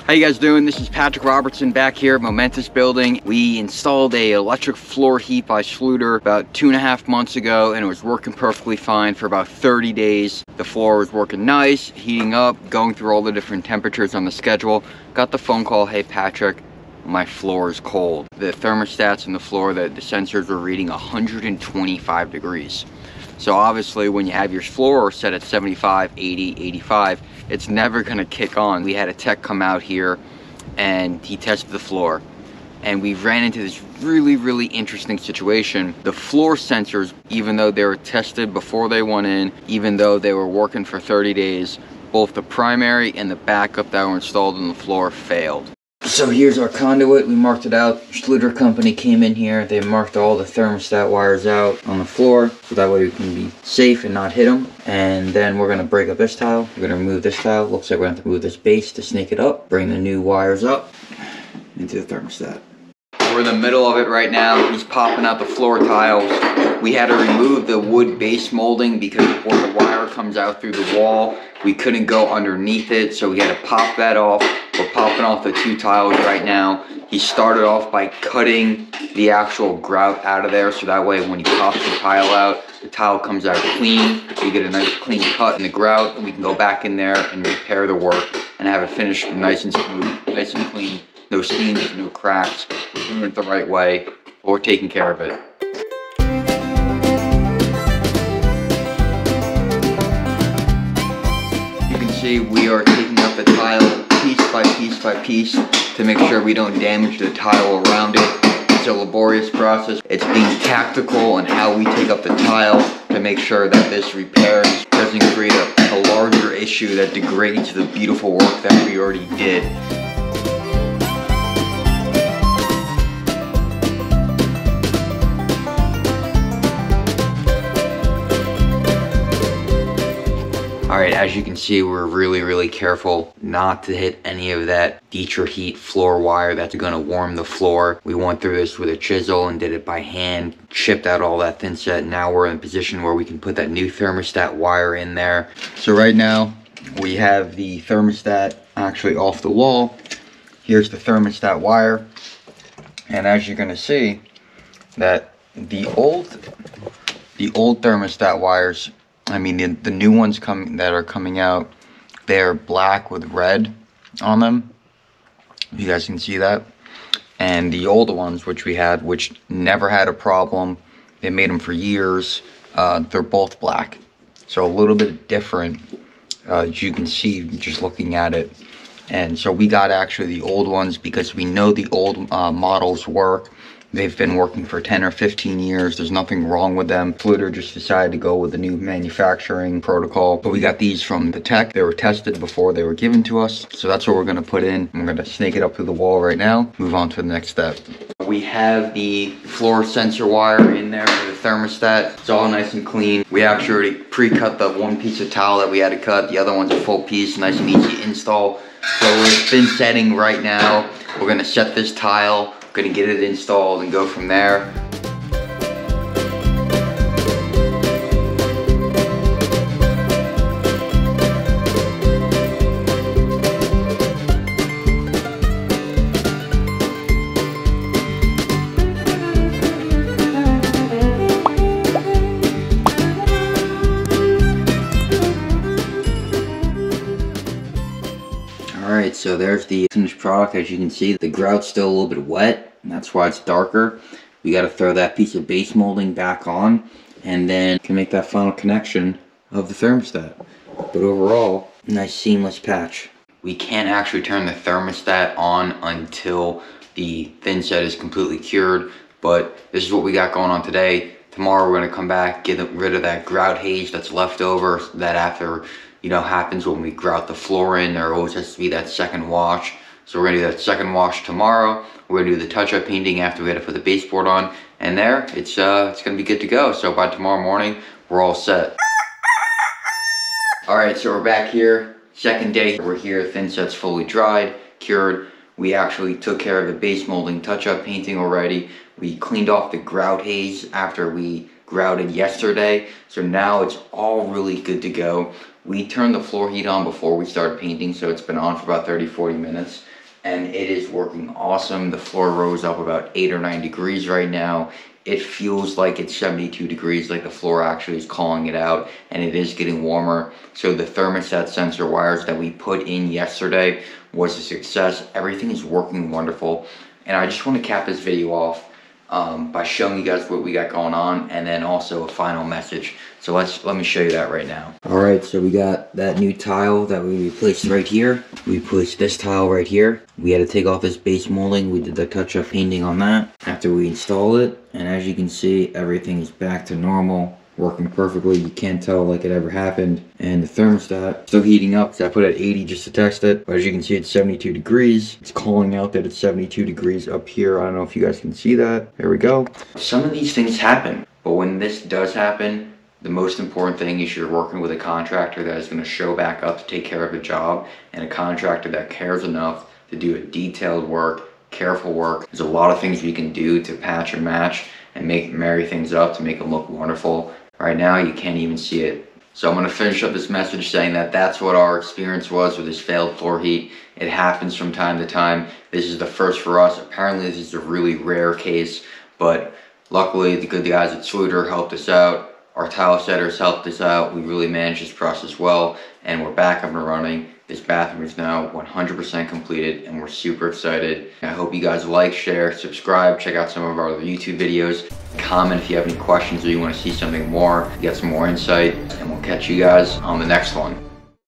How you guys doing? This is Patrick Robertson back here at Momentous Building. We installed a electric floor heat by Schluter about 2.5 months ago, and it was working perfectly fine for about 30 days. The floor was working nice, heating up, going through all the different temperatures on the schedule. Got the phone call, hey Patrick, my floor is cold. The thermostats on the floor, the sensors were reading 125 degrees. So obviously when you have your floor set at 75, 80, 85, it's never gonna kick on. We had a tech come out here and he tested the floor, and we ran into this really interesting situation. The floor sensors, even though they were tested before they went in, even though they were working for 30 days, both the primary and the backup that were installed on the floor failed. So here's our conduit. We marked it out. Schluter company came in here. They marked all the thermostat wires out on the floor, so that way we can be safe and not hit them. And then we're gonna break up this tile. We're gonna remove this tile. Looks like we're gonna have to move this base to snake it up. Bring the new wires up into the thermostat. We're in the middle of it right now. He's popping out the floor tiles. We had to remove the wood base molding because when the wire comes out through the wall, we couldn't go underneath it, so we had to pop that off. We're popping off the 2 tiles right now. He started off by cutting the actual grout out of there, so that way when he pops the tile comes out clean. We get a nice clean cut in the grout, and we can go back in there and repair the work and have it finished nice and smooth, nice and clean. No seams, no cracks. We're doing it the right way. We're taking care of it. You can see we are taking up the tile piece by piece to make sure we don't damage the tile around it. It's a laborious process. It's being tactical in how we take up the tile to make sure that this repair doesn't create a larger issue that degrades the beautiful work that we already did. Alright, as you can see, we're really careful not to hit any of that ditra-heat floor wire that's gonna warm the floor. We went through this with a chisel and did it by hand, chipped out all that thin set. Now we're in a position where we can put that new thermostat wire in there. So right now, we have the thermostat actually off the wall. Here's the thermostat wire. And as you're gonna see, that the old thermostat wires, I mean, the new ones that are coming out, they're black with red on them. You guys can see that. And the old ones, which we had, which never had a problem, they made them for years, they're both black. So a little bit different, as you can see just looking at it. And so we got actually the old ones because we know the old models work. They've been working for 10 or 15 years. There's nothing wrong with them. Schluter just decided to go with the new manufacturing protocol. But we got these from the tech. They were tested before they were given to us. So that's what we're gonna put in. I'm gonna snake it up through the wall right now. Move on to the next step. We have the floor sensor wire in there for the thermostat. It's all nice and clean. We actually already pre-cut the one piece of towel that we had to cut. The other one's a full piece, nice and easy install. So we're thin setting right now. We're gonna set this tile, gonna get it installed and go from there. Alright, so there's the finished product. As you can see, the grout's still a little bit wet, and that's why it's darker. We got to throw that piece of base molding back on, and then can make that final connection of the thermostat. But overall, nice seamless patch. We can't actually turn the thermostat on until the thin set is completely cured, but this is what we got going on today. Tomorrow we're going to come back, get rid of that grout haze that's left over, that after, you know, happens when we grout the floor in, there always has to be that second wash. So we're gonna do that second wash tomorrow. We're gonna do the touch-up painting after we had to put the baseboard on, and there, it's gonna be good to go. So by tomorrow morning, we're all set. All right, so we're back here, second day. We're here, thin set's fully dried, cured. We actually took care of the base molding touch-up painting already. We cleaned off the grout haze after we grouted yesterday, so now it's all really good to go. We turned the floor heat on before we started painting, so it's been on for about 30-40 minutes. and it is working awesome. The floor rose up about 8 or 9 degrees right now. It feels like it's 72 degrees, like the floor actually is calling it out, and it is getting warmer. So the thermostat sensor wires that we put in yesterday was a success. Everything is working wonderful. And I just want to cap this video off by showing you guys what we got going on, and then also a final message. So let me show you that right now. All right, so we got that new tile that we replaced right here. We placed this tile right here. We had to take off this base molding. We did the touch-up painting on that after we installed it, and as you can see, everything is back to normal, working perfectly. You can't tell like it ever happened. And the thermostat still heating up, so I put it at 80 just to test it. But as you can see, it's 72 degrees. It's calling out that it's 72 degrees up here. I don't know if you guys can see that. There we go. Some of these things happen, but when this does happen, the most important thing is you're working with a contractor that is going to show back up to take care of the job, and a contractor that cares enough to do a detailed work, careful work. There's a lot of things we can do to patch and match and marry things up to make them look wonderful. Right now, you can't even see it. So I'm going to finish up this message saying that that's what our experience was with this failed floor heat. It happens from time to time. This is the first for us. Apparently, this is a really rare case, but luckily the good guys at Schluter helped us out. Our tile setters helped us out. We really managed this process well, and we're back up and running. This bathroom is now 100% completed, and we're super excited. I hope you guys like, share, subscribe, check out some of our other YouTube videos. Comment if you have any questions or you want to see something more, get some more insight, and we'll catch you guys on the next one.